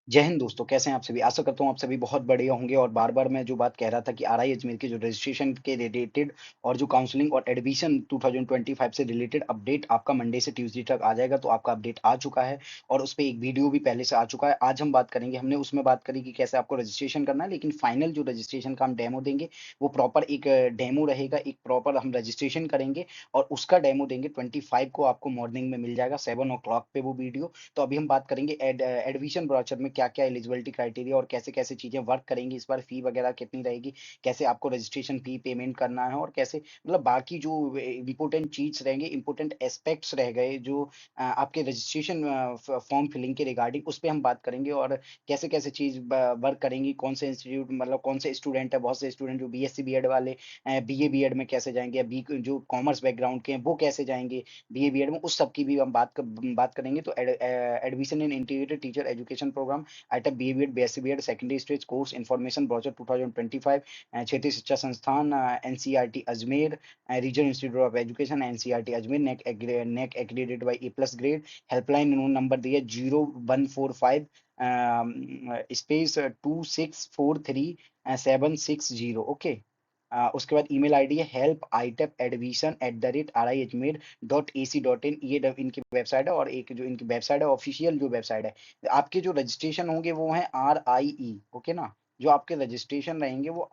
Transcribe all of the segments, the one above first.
जय हिंद दोस्तों, कैसे हैं आप सभी? आशा करता हूँ आप सभी बहुत बढ़िया होंगे और बार-बार मैं जो बात कह रहा था कि आरआई अजमेर के जो रजिस्ट्रेशन के रिलेटेड और जो काउंसलिंग और एडमिशन 2025 से रिलेटेड अपडेट आपका मंडे से ट्यूसडे तक आ जाएगा, तो आपका अपडेट आ चुका है और उसपे एक वीडियो भी पहले से आ चुका है। आज हम बात करेंगे, हमने उसमें बात करी कि कैसे आपको रजिस्ट्रेशन करना है, लेकिन फाइनल जो रजिस्ट्रेशन का हम डेमो देंगे, वो प्रॉपर एक डेमो रहेगा, एक प्रॉपर हम रजिस्ट्रेशन करेंगे और उसका डेमो देंगे 25 को आपको मॉर्निंग में मिल जाएगा 7 ओ क्लॉक पे वो वीडियो। तो अभी हम बात करेंगे एडमिशन ब्रोचर में क्या-क्या एलिजिबिलिटी क्राइटेरिया और कैसे-कैसे चीज़ें वर्क करेंगी, इस बार फी वगैरह कितनी रहेगी, कैसे आपको रजिस्ट्रेशन फी पेमेंट करना है और कैसे मतलब बाकी जो इम्पोर्टेंट चीज़ रहेंगे, इम्पोर्टेंट एस्पेक्ट्स रह गए जो आपके रजिस्ट्रेशन फॉर्म फिलिंग के रिगार्डिंग उस पे हम बात करेंगे और कैसे-कैसे चीज़ वर्क करेंगी, कौन से इंस्टीट्यूट मतलब कौन से स्टूडेंट है, बहुत से स्टूडेंट जो बीएससी बीएड वाले बीए बीएड में कैसे जाएँगे या बी जो कॉमर्स बैकग्राउंड के हैं, वो कैसे जाएँगे बीए बीएड में, उस सब की भी हम बात करेंगे। तो admission in integrated teacher education programme ITEP BA BEd BSc BEd secondary stage course information brochure 2025 क्षेत्रीय शिक्षा संस्थान NCERT Ajmer regional institute of education NCERT Ajmer NAAC accredited by A plus grade helpline उन्होंने नंबर दिया 0145 स्पेस 2643 760 ओके। उसके बाद email ID है help@admission@riajmer.ac.in ये इनकी वेबसाइट है और एक जो इनकी वेबसाइट है ऑफिशियल जो वेबसाइट है आपके जो रजिस्ट्रेशन होंगे वो है RIE ओके ना। जो आपके रजिस्ट्रेशन रहेंगे वो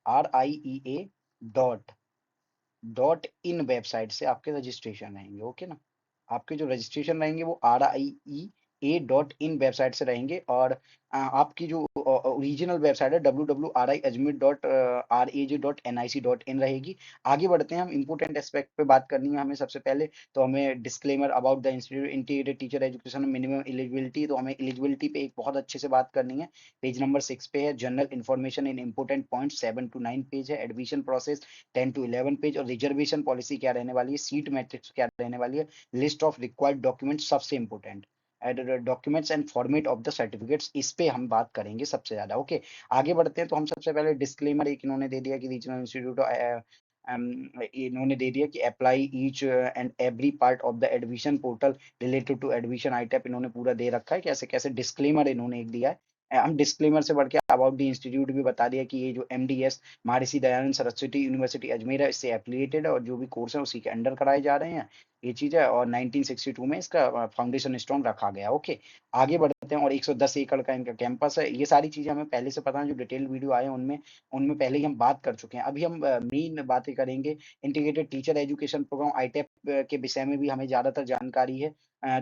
RIEA dot dot in website से आपके रजिस्ट्रेशन रहेंगे ओके ना। आपके जो रजिस्ट्रेशन रहेंगे वो RIEA.in वेबसाइट से रहेंगे और आपकी जो ओरिजिनल वेबसाइट है www.riajmer.nic.in रहेगी। आगे बढ़ते हैं हम इम्पोर्टेंट एस्पेक्ट पे बात करनी है हमें सबसे पहले। तो हमें disclaimer about the institute integrated teacher education minimum eligibility, तो हमें एलिजिबिलिटी पे एक बहुत अच्छे से बात करनी है। पेज नंबर 6 पे है general information in important point 7 to 9 page है। एडमिशन प्रोसेस 10 to 11 पेज और रिजर्वेशन पॉलिसी क्या रहने वाली है, सीट मैट्रिक्स क्या रहने वाली है, लिस्ट ऑफ रिक्वायर्ड डॉक्यूमेंट सबसे important documents and format of the certificates, इस पे हम बात करेंगे सबसे ज्यादा ओके। आगे बढ़ते हैं तो हम सबसे पहले डिस्क्लेमर एक इन्होंने दे दिया कि रीजनल इंस्टीट्यूट इन्होंने दे दिया कि apply each and every part of the admission portal related to admission ITEP इन्होंने पूरा दे रखा है। कैसे कैसे डिस्क्लेमर इन्होंने एक दिया है। हम डिस्क्लेमर से बढ़ के अबाउट द इंस्टीट्यूट भी बता दिया कि ये जो एमडीएस महर्षि दयानंद सरस्वती यूनिवर्सिटी अजमेर है, इससे एफिलिएटेड है और जो भी कोर्स है उसी के अंडर कराए जा रहे हैं। ये चीज़ है और 1962 में इसका फाउंडेशन स्टोन रखा गया। ओके, आगे बढ़ते हैं और 110 एकड़ का इनका कैंपस है। ये सारी चीज़ें हमें पहले से पता है, जो डिटेल वीडियो आए हैं उनमें उनमें पहले ही हम बात कर चुके हैं। अभी हम मेन बातें करेंगे इंटीग्रेटेड टीचर एजुकेशन प्रोग्राम आईटेप के विषय में भी हमें ज़्यादातर जानकारी है।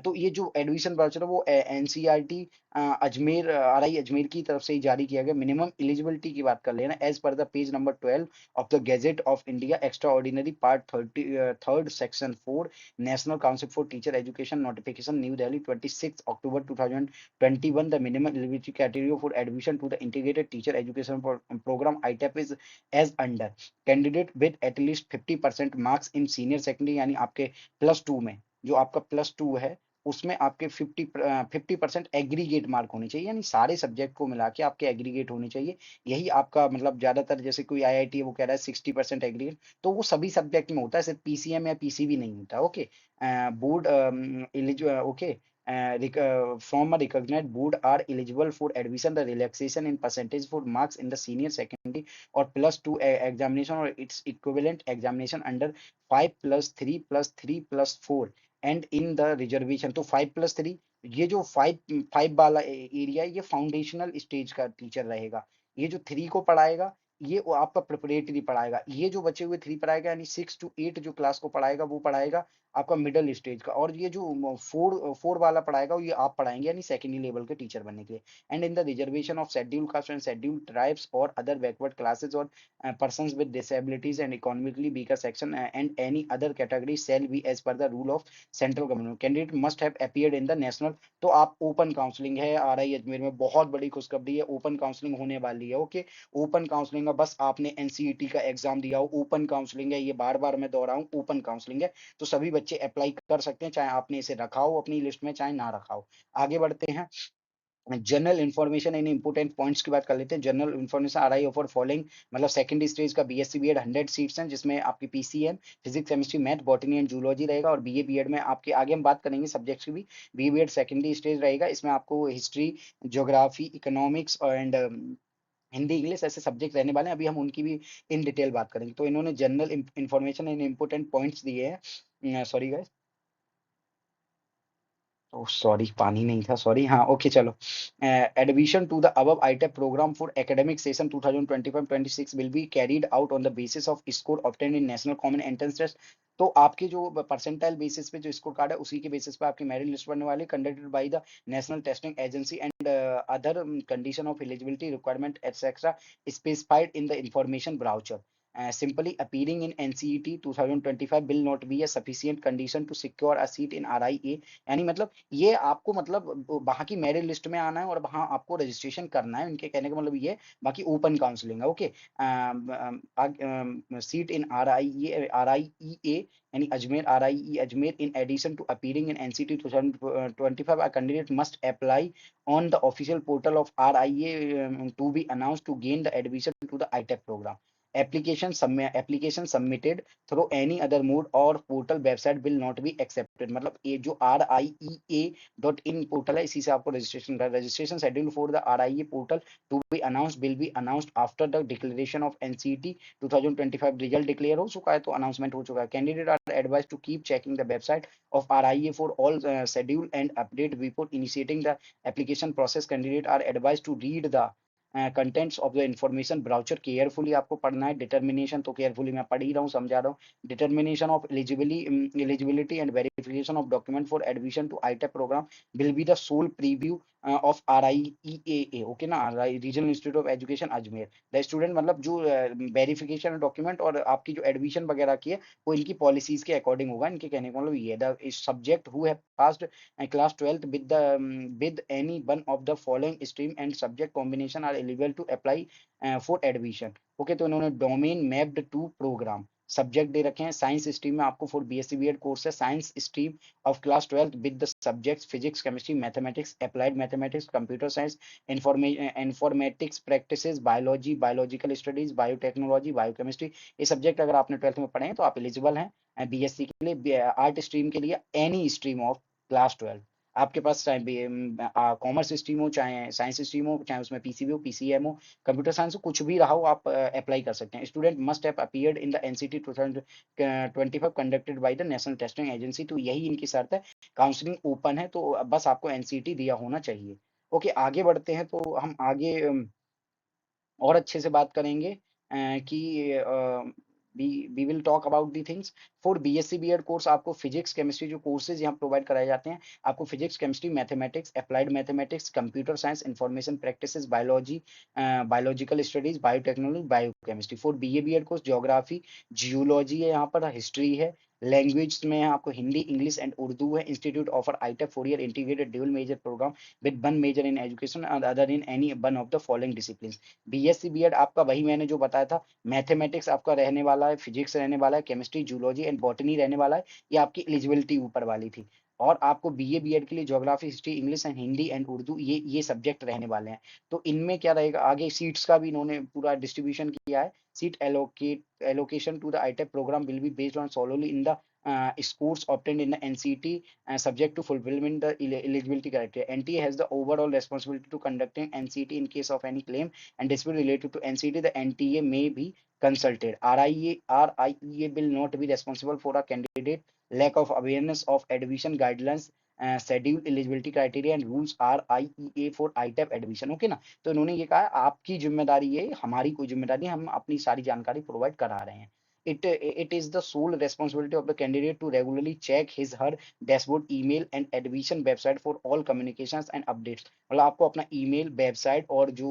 तो ये जो एडमिशन वाउचर है वो एनसीईआरटी अजमेर आरआई अजमेर की तरफ से ही जारी किया गया। मिनिमम एलिजिबिलिटी की बात कर लेना as per the page number 12 of the Gazette of India, Extraordinary Part 30, 3rd Section 4, National Council for Teacher Education Notification, New Delhi, 26 October 2021. The minimum eligibility criteria for admission to the Integrated Teacher Education Program ITEP is as under. Candidate with at least 50% marks in senior secondary, यानी आपके plus two में जो आपका plus two है उसमें आपके 50% aggregate mark होने चाहिए, यानी सारे सब्जेक्ट को मिला के आपके एग्रीगेट होने चाहिए। यही आपका मतलब ज्यादातर जैसे कोई आईआईटी है वो कह रहा है 60% एग्रीगेट, तो वो सभी सब्जेक्ट में होता है, सिर्फ पीसीएम या पीसीबी नहीं होता। Okay, board okay from a recognized board are eligible for admission. The relaxation in percentage for marks in the senior secondary or plus two examination or its equivalent examination under 5 plus 3 plus 3 plus 4 and in the reservation. तो 5+3 ये जो 5 वाला area है ये foundational stage का teacher रहेगा। ये जो 3 को पढ़ाएगा ये वो आपका प्रिपरेटरी पढ़ाएगा। ये जो बचे हुए 3 पढ़ाएगा यानी 6 to 8 जो क्लास को पढ़ाएगा वो पढ़ाएगा आपका मिडल स्टेज का, और ये जो 4 वाला पढ़ाएगा ये आप पढ़ाएंगे यानी सेकेंडरी लेवल के टीचर बनने के लिए। And in the reservation of schedule caste and schedule tribes और अदर बैकवर्ड क्लासेस और persons with disabilities and economically weaker section and any other category shall be as per the rule of central government. Candidate must have appeared in the national. तो आप open counselling है RI Ajmer में, बहुत बड़ी खुशखबरी है, open counselling होने वाली है। ओके, ओपन काउंसलिंग है, बस आपने एनसीईटी का एग्जाम दिया हो, ओपन काउंसलिंग है, ये बार बार मैं दोहराऊं ओपन काउंसलिंग है। तो सभी बच्चे अप्लाई कर सकते हैं, चाहे आपने इसे रखा हो अपनी लिस्ट में चाहे ना रखा हो। आगे बढ़ते हैं general information in important points की बात कर लेते हैं। General information are I offer following, मतलब सेकंड स्टेज का बीएससी बीएड 100 सीट्स हैं, जिसमें आपकी PCM, physics chemistry math botany and zoology रहेगा। और बीए बीएड में आपके आगे हम बात करेंगे सब्जेक्ट्स की भी। बीए बीएड सेकेंडरी स्टेज रहेगा, इसमें आपको history, geography, economics and Hindi English ऐसे सब्जेक्ट रहने वाले हैं। अभी हम उनकी भी इन डिटेल बात करेंगे। तो इन्होंने general information in important points दिए हैं। सॉरी गाइस, ओह सॉरी, पानी नहीं था, सॉरी। हाँ ओके चलो। Admission to the above ITEP programme for academic session 2025-26 will be carried out on the basis of score obtained in national common entrance test. तो आपके जो परसेंटाइल बेसिस पे जो स्कोर कार्ड है, उसी के बेसिस पे आपकी मेरिट लिस्ट बनने वाली, conducted by the national testing agency and other condition of eligibility requirement etcetera specified in the information brochure. Simply appearing in NCET 2025 will not be a sufficient condition to secure a seat in RIA। यानी मतलब ये आपको मतलब वहाँ की merit list में आना है और वहाँ आपको रजिस्ट्रेशन करना है। उनके कहने का मतलब ये, बाकी ओपन काउंसलिंग है। ओके, सीट इन RIEA यानी Ajmer, RIE Ajmer. In addition to appearing in NCT 2025 a candidate must apply on the official portal of RIA to be announced to gain the admission to the ITEP program। application submitted through any other mode और portal website will not be accepted. मतलब ये जो RIEA.in portal है, इसी से आपको registration कर। Registration schedule for the RIA portal to be announce will be announced after the declaration of NCT 2025। Result declare हो चुका है तो अनाउंसमेंट हो चुका है। Candidate are advise to keep checking the website of RIA for all schedule and update before initiating the application process. Candidate are advise to read the contents of the information brochure carefully. आपको पढ़ना है। Determination तो carefully मैं पढ़ ही रहा हूँ, समझा रहा हूँ। Determination of eligibility and verification of document for admission to ITEP programme will be the sole preview of RIEA। Okay ना, regional institute of education Ajmer. The student, मतलब जो वेरिफिकेशन डॉक्यूमेंट और आपकी जो एडमिशन वगैरह की है, वो इनकी पॉलिसीज के अकॉर्डिंग होगा। इनके कहने का मतलब ये, the subject who have passed class 12th with any one of the following stream and subject combination are eligible to apply for admission। Okay, तो इन्होंने domain mapped to programme subject दे रखे हैं। साइंस स्ट्रीम में आपको for BSc BEd course है, science stream of class 12 with the subjects physics chemistry mathematics applied mathematics computer science informatics practices biology biological studies biotechnology biochemistry. ये subject अगर आपने 12th में पढ़े हैं तो आप एलिजिबल हैं बीएससी के लिए। आर्ट स्ट्रीम के लिए एनी स्ट्रीम ऑफ क्लास 12, आपके पास चाहे कॉमर्स स्ट्रीम हो, चाहे साइंस स्ट्रीम हो, चाहे उसमें पीसीबी हो, पीसीएम हो, कंप्यूटर साइंस हो, कुछ भी रहा हो, आप अप्लाई कर सकते हैं। Student must have appeared in the NCET 2025 conducted by the national testing agency. तो यही इनकी शर्त है। काउंसलिंग ओपन है, तो बस आपको एनसीटी दिया होना चाहिए। ओके, आगे बढ़ते हैं। तो हम आगे और अच्छे से बात करेंगे कि we will talk about the things for BSc BEd course. आपको फिजिक्स केमिस्ट्री जो कोर्सेज यहाँ प्रोवाइड कराए जाते हैं, आपको physics chemistry mathematics applied mathematics computer science information practices biology biological studies biotechnology biochemistry. For BA BEd course geography geology है, यहाँ पर हिस्ट्री है। लैंग्वेज में आपको हिंदी इंग्लिश एंड उर्दू है। Institute offer ITEP 4 year integrated dual major programme with one major in education and other in any one of the following discipline. BSc BEd आपका वही मैंने जो बताया था, मैथमेटिक्स आपका रहने वाला है, फिजिक्स रहने वाला है, केमिस्ट्री जूलॉजी एंड बॉटनी रहने वाला है। ये आपकी एलिजिबिलिटी ऊपर वाली थी। और आपको बीए बीएड के लिए geography history English and Hindi and Urdu ये सब्जेक्ट रहने वाले हैं। तो इनमें क्या रहेगा, आगे सीट्स का भी इन्होंने पूरा डिस्ट्रीब्यूशन किया है। Seat allocation to the ITEP programme will be based on solely in the scores obtained in the NCT subject to fulfillment the eligibility criteria। NTA has the overall responsibility to conducting NCT in case of any claim and dispute related to NCT. The NTA may be consulted। RIEA will not be responsible for a candidate lack of awareness of admission guidelines schedule eligibility criteria and rules RIEA for ITEP admission। Okay ना, तो इन्होंने ये कहा आपकी जिम्मेदारी है, हमारी कोई जिम्मेदारी नहीं, हम अपनी सारी जानकारी प्रोवाइड करा रहे हैं। It is the sole responsibility of the candidate to regularly check his her dashboard email and admission website for all communications and updates। मतलब आपको अपना ईमेल वेबसाइट और जो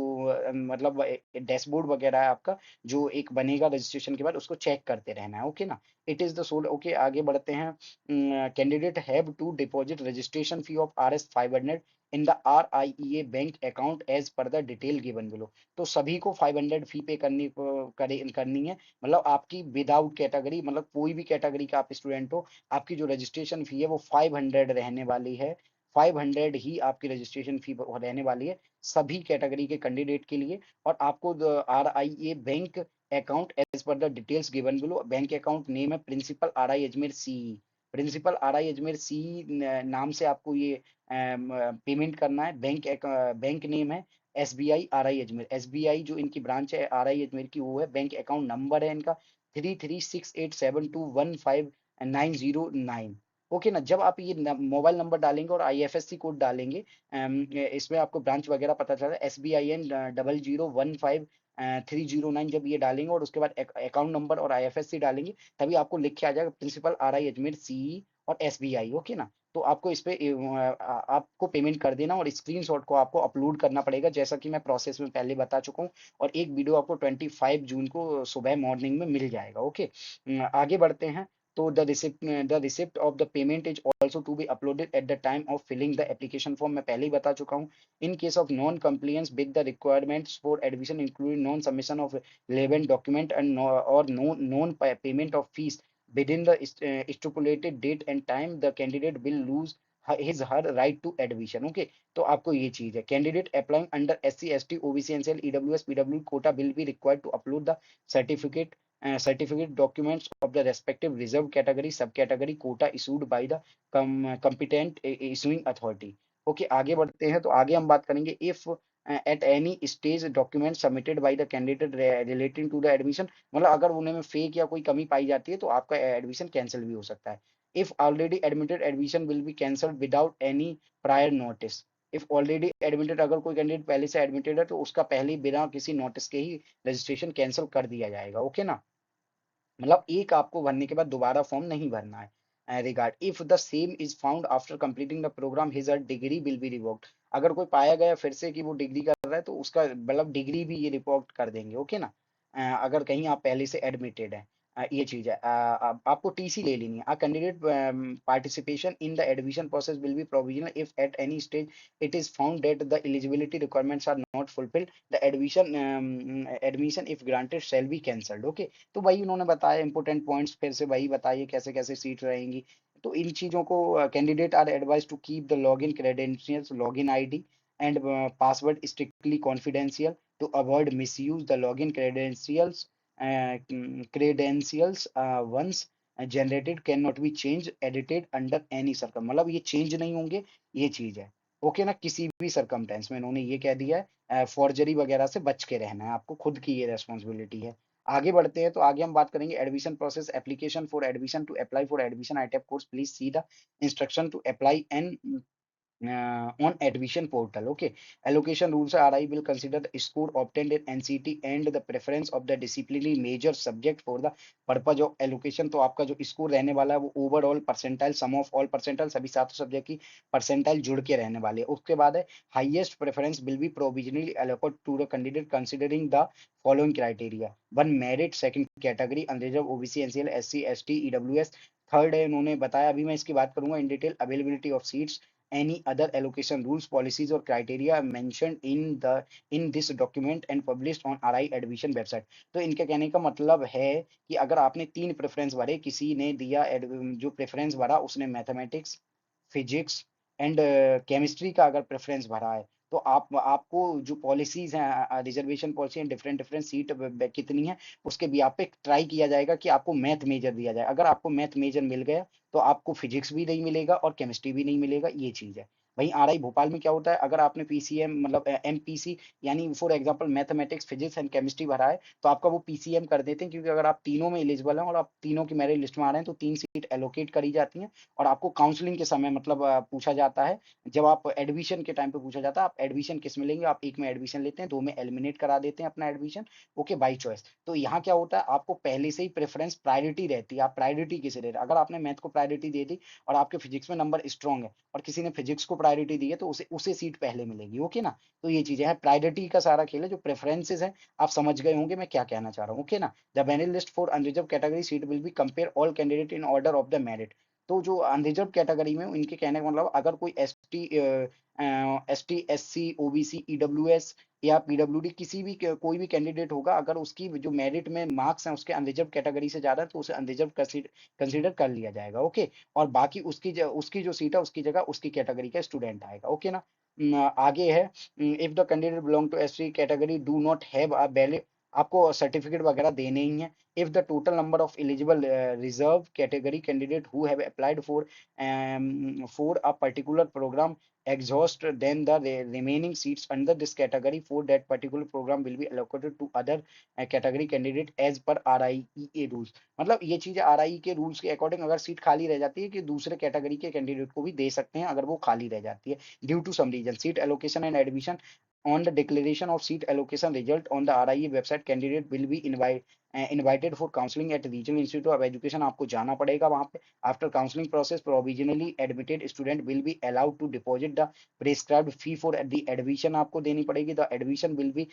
मतलब डैशबोर्ड वगैरह है आपका, जो एक बनेगा रजिस्ट्रेशन के बाद, उसको चेक करते रहना है। ओके ना, it is the soul. Okay, आगे बढ़ते हैं। Candidate have to deposit registration fee of RS 500 in the RIEA bank account as per the detail given below. तो सभी को 500 फी पे करनी है। मतलब आपकी विदाउट कैटेगरी, मतलब कोई भी कैटेगरी का आप स्टूडेंट हो, आपकी जो रजिस्ट्रेशन फी है वो 500 रहने वाली है। 500 ही आपकी रजिस्ट्रेशन फी रहने वाली है सभी कैटेगरी के कैंडिडेट के लिए। और आपको RIA bank account as per the details given below. Bank account name है principal RI Ajmer CE। Principal RI Ajmer CE नाम से आपको ये पेमेंट करना है। बैंक नेम है SBI RI अजमेर। SBI जो इनकी ब्रांच है RI अजमेर की वो है। बैंक अकाउंट नंबर है इनका 336872159009। ओके ना। जब आप ये मोबाइल नंबर डालेंगे और IFSC कोड डालेंगे, इसमें आपको ब्रांच वगैरह पता चल रहा है SBIN 0015 309। जब ये डालेंगे और उसके बाद अकाउंट नंबर और IFSC डालेंगे तभी आपको लिख के आ जाएगा प्रिंसिपल RI अजमेर CE और SBI। ओके ना। तो आपको इस पे आपको पेमेंट कर देना और स्क्रीनशॉट को आपको अपलोड करना पड़ेगा जैसा कि मैं प्रोसेस में पहले बता चुका हूँ। और एक वीडियो आपको 25 जून को सुबह मॉर्निंग में मिल जाएगा। ओके। आगे बढ़ते हैं। तो the receipt of the payment is also to be uploaded at the time of filling the application form। मैं पहले ही बता चुका हूँ। In case of non compliance with the requirements for admission including non submission of relevant document and or non payment of fees within the stipulated date and time, the candidate will lose his her right to admission। Okay. तो आपको ये चीज है candidate applying under SC ST OBC NCL EWS PW quota will be required to upload the certificate certificate documents of the respective reserved category sub category quota issued by the competent issuing authority। Okay. आगे बढ़ते हैं। तो आगे हम बात करेंगे if at any stage document submitted by the candidate relating to the admission। मतलब अगर उन्हें फेक या कोई कमी पाई जाती है तो आपका एडमिशन कैंसिल भी हो सकता है। If already admitted admission will be cancelled without any prior notice. If already admitted अगर कोई कैंडिडेट पहले से एडमिटेड है तो उसका पहले ही बिना किसी नोटिस के ही रजिस्ट्रेशन कैंसिल कर दिया जाएगा। ओके ना। मतलब एक आपको भरने के बाद दोबारा फॉर्म नहीं भरना है। Regard if the same is found after completing the programme his or degree will be revoked. अगर कोई पाया गया फिर से कि वो डिग्री कर रहा है तो उसका मतलब डिग्री भी ये रिवोक्ट कर देंगे। ओके ना। अगर कहीं आप पहले से एडमिटेड है। ये चीज है। आपको TC ले लेनी है। Candidate participation in the admission process will be provisional if at any stage it is found that the eligibility requirements are not fulfilled the admission if granted shall be cancelled. Okay. तो वही उन्होंने बताया important points फिर से वही बताइए कैसे कैसे सीट रहेंगी। तो इन चीजों को candidate are advise to keep the login credentials login ID and password strictly confidential to avoid misuse the login credentials once generated can not be change edited under any circum. मतलब ये change नहीं होंगे। ये चीज है। Okay ना। किसी भी सरकमटेंस में इन्होंने ये कह दिया है फॉर्जरी वगैरह से बच के रहना है। आपको खुद की ये रेस्पॉन्सिबिलिटी है। आगे बढ़ते हैं। तो आगे हम बात करेंगे admission process application for admission to apply for admission ITAP course please see the instruction to apply and on admission portal। Okay। Allocation rules are I will consider the score obtained in NCT and the preference of the disciplinary major subject for the purpose of allocation। तो आपका जो score रहने वाला है वो overall percentile sum of all percentile सभी सातों subject की परसेंटाइल जुड़ के रहने वाले हैं। उसके बाद है highest preference will be provisionally allotted to the candidate considering the following criteria। One merit, second category unreserved OBC NCL SC ST EWS। Third है उन्होंने बताया अभी मैं इसकी बात करूंगा in detail availability of seats any other allocation rules policies or criteria mentioned in this document and published on RI admission website। तो इनके कहने का मतलब है कि अगर आपने 3 प्रेफरेंस भरे किसी ने दिया जो प्रेफरेंस भरा उसने मैथमेटिक्स फिजिक्स एंड केमिस्ट्री का अगर प्रेफरेंस भरा है तो आपको जो पॉलिसीज हैं reservation policy and different different seat कितनी है उसके भी आप पे ट्राई किया जाएगा कि आपको मैथ मेजर दिया जाए। अगर आपको मैथ मेजर मिल गया तो आपको फिजिक्स भी नहीं मिलेगा और केमिस्ट्री भी नहीं मिलेगा। ये चीज है। वहीं RI भोपाल में क्या होता है अगर आपने PCM मतलब MPC यानी for example mathematics physics and chemistry भरा है तो आपका वो PCM कर देते हैं क्योंकि अगर आप तीनों में एलिजिबल हैं और आप तीनों की मेरिट लिस्ट में आ रहे हैं तो 3 सीट एलोकेट करी जाती हैं। और आपको काउंसलिंग के समय मतलब पूछा जाता है जब आप एडमिशन के टाइम पे पूछा जाता है आप एडमिशन किस में लेंगे। आप एक में एडमिशन लेते हैं दो में एलिमिनेट करा देते हैं अपना एडमिशन। Okay by choice. तो यहाँ क्या होता है आपको पहले से ही प्रेफरेंस प्रायोरिटी रहती है। आप प्रायोरिटी किसे दे रहे हैं। अगर आपने मैथ को प्रायोरिटी दे दी और आपके फिजिक्स में नंबर स्ट्रॉन्ग है और किसी ने फिजिक्स को प्रायोरिटी दी है तो उसे सीट पहले मिलेगी। ओके ना। तो ये चीजें हैं प्रायोरिटी का सारा खेल है जो प्रेफरेंसेस है। आप समझ गए होंगे मैं क्या कहना चाह रहा हूँ। ओके ना। The merit list for unreserved category seat will be compare all candidate in order of the merit. तो जो अनरिजर्व कैटेगरी में इनके कहने का मतलब अगर कोई ST SC OBC EWS या पीडब्ल्यूडी किसी भी कोई भी कैंडिडेट होगा, अगर उसकी जो मेरिट में मार्क्स हैं उसके अनरिजर्व कैटेगरी से ज्यादा है तो उसे अनरिजर्व कंसीडर कर लिया जाएगा। ओके, और बाकी उसकी जो सीट है उसकी जगह उसकी कैटेगरी का स्टूडेंट आएगा। ओके ना। आगे है, if the candidate belong to SC category do not have a valid, आपको सर्टिफिकेट वगैरह देने ही है। If the total number of eligible reserve category candidate who have applied for a particular program exhaust, then the remaining seats under this category for that particular program will be allocated to other category candidate as per RIEA rules। मतलब ये चीज RIE के rules के according अगर seat खाली रह जाती है कि दूसरे कैटेगरी के कैंडिडेट को भी दे सकते हैं अगर वो खाली रह जाती है due to some reason. Seat allocation and admission, on the declaration of seat allocation result on the RIE website, candidate will be invited for counseling at regional institute of education। आपको जाना पड़ेगा वहां पे। After counseling process, provisionally admitted student will be allowed to deposit the prescribed fee for the admission। आपको देनी पड़ेगी। The admission will be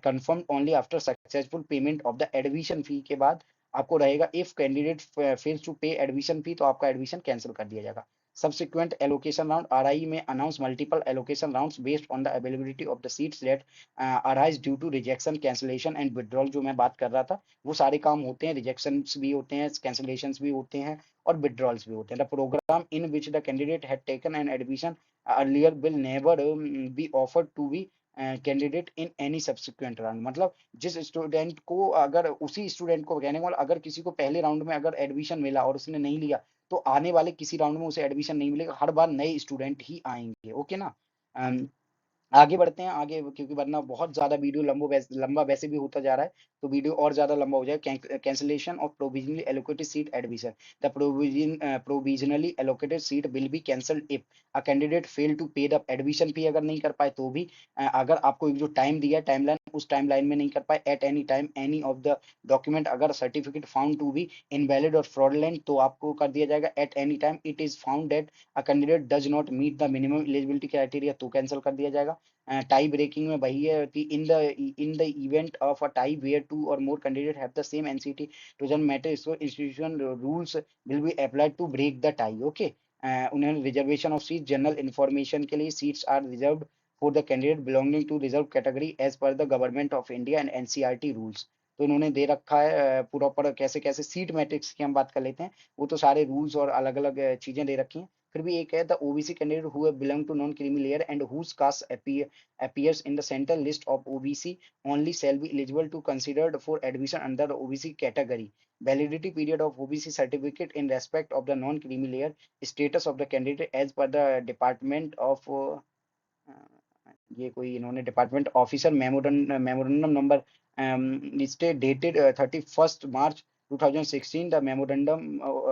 confirmed only after successful payment of the admission fee। के बाद आपको रहेगा if candidate fails to pay admission fee तो आपका admission cancel कर दिया जाएगा। Subsequent allocation round, RIE में announce multiple allocation rounds based on the availability of the seats that arise due to rejection, cancellation and withdrawal। जो मैं बात कर रहा था वो सारे काम होते हैं, रिजेक्शंस भी होते हैं, कैंसिलेशंस भी होते हैं और विड्रॉल्स भी होते हैं। The program in which the candidate had taken an admission earlier will never be offered to be candidate in any subsequent round. मतलब जिस स्टूडेंट को, अगर उसी स्टूडेंट को कहने वाला, अगर किसी को पहले राउंड में अगर एडमिशन मिला और उसने नहीं लिया तो आने वाले किसी राउंड में उसे एडमिशन नहीं मिलेगा, हर बार नए स्टूडेंट ही आएंगे। ओके ना। आगे बढ़ते हैं आगे, क्योंकि वरना बहुत ज्यादा वीडियो लंबा वैसे भी होता जा रहा है तो वीडियो और ज्यादा लंबा हो जाए। Cancellation of provisionally allocated seat admission, the provisionally allocated seat will be cancelled if a candidate fail to pay the admission fee. अगर नहीं कर पाए तो भी, अगर आपको एक जो टाइम दिया टाइमलाइन उस टाइमलाइन में नहीं कर पाए, at any time any of the document, अगर certificate found to be invalid or fraudulent तो आपको कर दिया जाएगा। At any time it is found that a candidate does not meet the minimum eligibility criteria तो कैंसिल कर दिया जाएगा। टाई ब्रेकिंग में वही है कि in the event of a tie where two or more candidate have the same NCET doesn't matter, so institution rules will be applied to break the tie. Okay, उन्होंने reservation of seat, general information के लिए seats are reserved for the candidate belonging to reserve category as per the government of India and NCERT rules. तो इन्होंने दे रखा है पूरा पर कैसे कैसे सीट मैट्रिक्स की हम बात कर लेते हैं। वो तो सारे रूल्स और अलग अलग चीजें दे रखी हैं। फिर भी एक है, the OBC candidate who belong to non creamy layer and whose caste appears in the central list of OBC only shall be eligible to considered for admission under the OBC category। Validity period of OBC certificate in respect of the non-creamy layer status of the candidate as per the Department of ये कोई इन्होंने department officer memorandum number stay dated 31 March 2016। The memorandum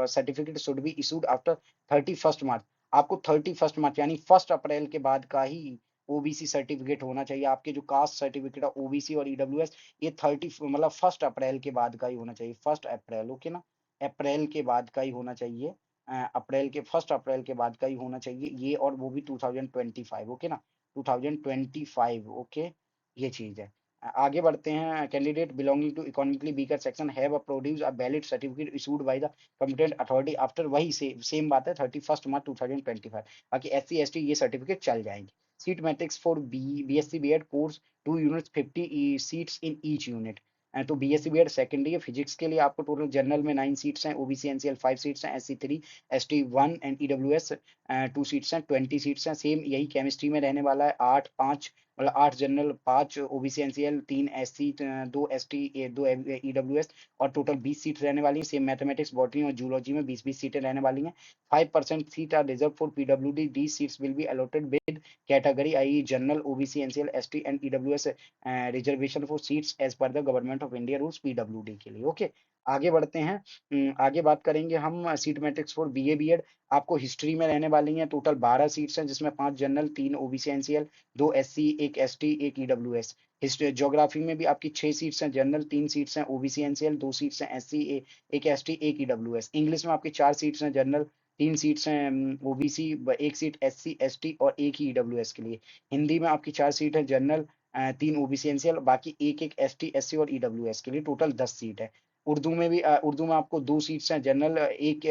certificate should be issued after 31 मार्च। आपको 31 मार्च यानी 1 अप्रैल के बाद का ही OBC certificate होना चाहिए। आपके जो कास्ट सर्टिफिकेट है ओबीसी और ईडब्ल्यूएस, ये 1 अप्रैल के बाद का ही होना चाहिए। 1 अप्रैल, ओके ना, अप्रैल के बाद का ही होना चाहिए। अप्रैल के 1 अप्रैल के बाद का ही होना चाहिए ये, और वो भी 2025। ओके ना, 2025। ओके, ये चीज है। आगे बढ़ते हैं। Candidate belonging to economically weaker section have a produce a valid certificate issued by the competent authority after, वही सेम बात है 31 मार्च 2025। बाकी SC ST ये सर्टिफिकेट चल जाएंगे। Seat matrix for BSc BEd course 2 units 50 seats in each unit. तो BSc BEd secondary है। Physics के लिए आपको टोटल जनरल में 9 सीट्स हैं, OBC NCL 5 सीट्स हैं, SC 3 ST 1 and EWS 2 seats हैं, 20 सीट्स हैं। सेम यही केमिस्ट्री में रहने वाला है, 8 5, मतलब 8 general, 5 OBC NCL, 3 SC, 2 ST, 2 EWS और टोटल 20 सीट रहने वाली है। सेम मैथमेटिक्स, बॉटनी और जूलॉजी में 20-20 सीटें रहने वाली हैं। 5% seat are reserve for PWD। The seats will be allotted with category I general, OBC NCL, ST and EWS reservation for seats as per the government of India rules PWD के लिए। Okay, आगे बढ़ते हैं। आगे बात करेंगे हम seat matrix for BA BEd। आपको हिस्ट्री में रहने वाली हैं टोटल 12 सीट्स हैं, जिसमें 5 general, 3 OBC NCL, 2 SC, 1 ST, 1 EWS। History geography में भी आपकी 6 सीट्स हैं जनरल, 3 सीट्स हैं OBC NCL, 2 सीट्स हैं SC, 1 ST, 1 EWS। इंग्लिश में आपकी 4 सीट्स हैं जनरल, 3 सीट्स हैं OBC, 1 सीट SC ST और 1 ही EWS के लिए। हिंदी में आपकी 4 सीट है जनरल, 3 OBC NCL, बाकी 1 ST SC और EWS के लिए, टोटल 10 सीट है। उर्दू में भी उर्दू में आपको 2 सीट्स हैं जनरल, एक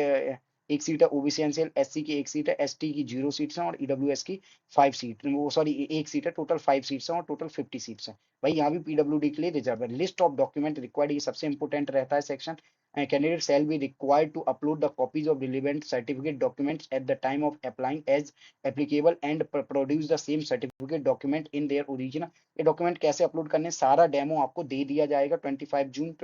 1 सीट है, ओबीसी एनसीएल एससी की 1 सीट है, एसटी की 0 सीट्स हैं और ईडब्ल्यूएस की 5 सीट, वो सॉरी 1 सीट है, टोटल 5 सीट्स हैं और टोटल 50 सीट्स हैं। भाई यहाँ भी पीडब्ल्यूडी के लिए रिजर्व है। लिस्ट ऑफ डॉक्यूमेंट रिक्वायर्ड, ये सबसे इंपॉर्टेंट रहता है section. Candidate shall be required to upload the copies of relevant certificate documents at the time of applying as applicable and produce the same certificate document in their original. ये document कैसे upload करने, सारा demo आपको दे दिया जाएगा 25 June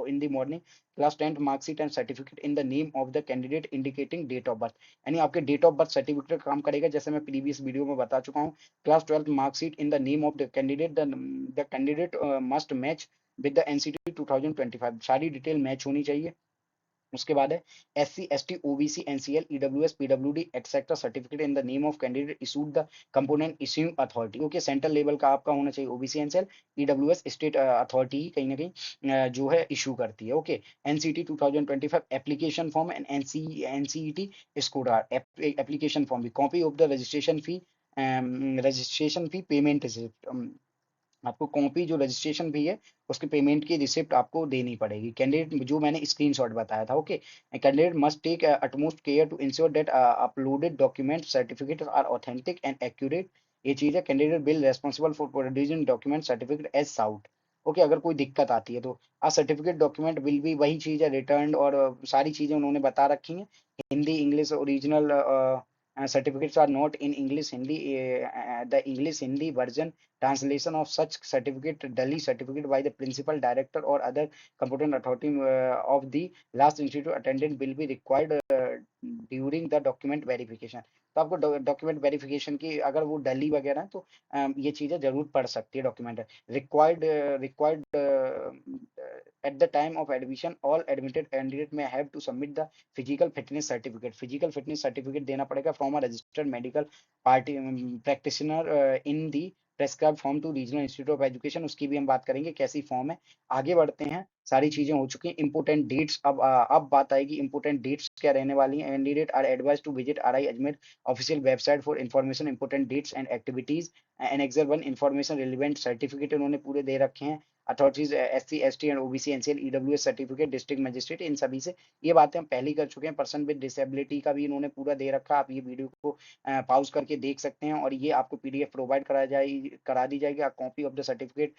in the morning. Class 10 marksheet and certificate in the name of the candidate indicating date of birth, यानी आपके डेट ऑफ बर्थ सर्टिफिकेट काम करेगा, जैसे मैं प्रीवियस वीडियो में बता चुका हूँ। Class 12 marksheet in the name of the candidate, the candidate must match with the NCET 2025, सारी डिटेल मैच होनी चाहिए। उसके बाद है SC ST OBC NCL EWS PWD etcetera certificate in the name of candidate issued the component issuing authority. Okay, central level का आपका होना चाहिए OBC NCL, EWS state authority ही कहीं ना कहीं जो है इशू करती है। Okay, NCT 2025 application form and NCET score application form भी, copy of the registration fee payment receipt, आपको कॉपी जो रजिस्ट्रेशन फी है उसके पेमेंट की रिसिप्ट आपको देनी पड़ेगी। कैंडिडेट जो मैंने स्क्रीनशॉट बताया था, okay, candidate must take utmost care to ensure that uploaded document certificate are authentic and accurate. ये चीज है, candidate will responsible for producing document certificate as sought. Okay, अगर कोई दिक्कत आती है तो आ सर्टिफिकेट डॉक्यूमेंट विल भी वही चीज है, रिटर्न और सारी चीजें उन्होंने बता रखी हैं। Hindi English original certificates are not in English Hindi, the English Hindi version translation of such certificate duly certificate by the principal director or other competent authority of the last institute attendant will be required during the document verification. तो आपको document verification की अगर वो डली वगैरह है तो ये चीजें जरूर पड़ सकती है document. Required at the time of admission all admitted candidate में have to submit the physical fitness certificate, physical fitness certificate देना पड़ेगा from a registered medical party practitioner in the prescribe form to regional institute of education. उसकी भी हम बात करेंगे कैसी form है। आगे बढ़ते हैं, सारी चीजें हो चुकी हैं। इंपोर्टेंट डेट्स, अब बात आएगी इंपोर्टेंट डेट्स क्या रहने वाली हैं। Candidate are advise to visit RI Ajmer official website for information important dates and activities. Annexure 1 information relevant certificate उन्होंने पूरे दे रखे हैं। Authorities SC ST and OBC NCL EWS certificate district magistrate, इन सभी से ये बातें हम पहले ही कर चुके हैं। पर्सन विद डिसेबिलिटी का भी इन्होंने पूरा दे रखा, आप ये वीडियो को पॉज करके देख सकते हैं और ये आपको पीडीएफ प्रोवाइड करा दी जाएगी। Copy of the certificate,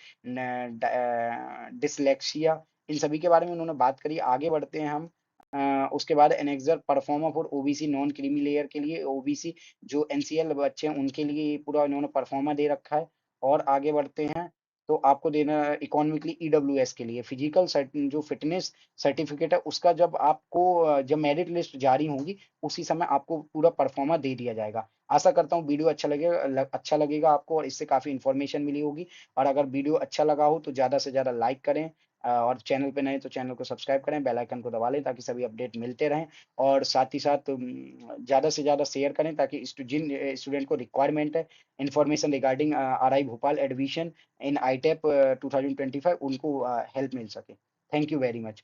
dyslexia, इन सभी के बारे में उन्होंने बात करी। आगे बढ़ते हैं हम। उसके बाद annexure pro forma for OBC non creamy layer के लिए, ओबीसी जो एनसीएल बच्चे हैं उनके लिए पूरा इन्होंने परफॉर्मा दे रखा है। और आगे बढ़ते हैं तो आपको देना इकोनॉमिकली ईडब्ल्यूएस के लिए फिजिकल जो फिटनेस सर्टिफिकेट है उसका जब आपको जब मेरिट लिस्ट जारी होगी उसी समय आपको पूरा परफॉर्मा दे दिया जाएगा। आशा करता हूँ वीडियो अच्छा लगेगा आपको और इससे काफी इन्फॉर्मेशन मिली होगी। और अगर वीडियो अच्छा लगा हो तो ज्यादा से ज्यादा लाइक करें, और चैनल पे नए तो चैनल को सब्सक्राइब करें, बेल आइकन को दबा लें ताकि सभी अपडेट मिलते रहें। और साथ ही साथ ज़्यादा से ज़्यादा शेयर करें ताकि जिन स्टूडेंट को रिक्वायरमेंट है information regarding RI Bhopal admission in ITEP 2025 उनको हेल्प मिल सके। Thank you very much.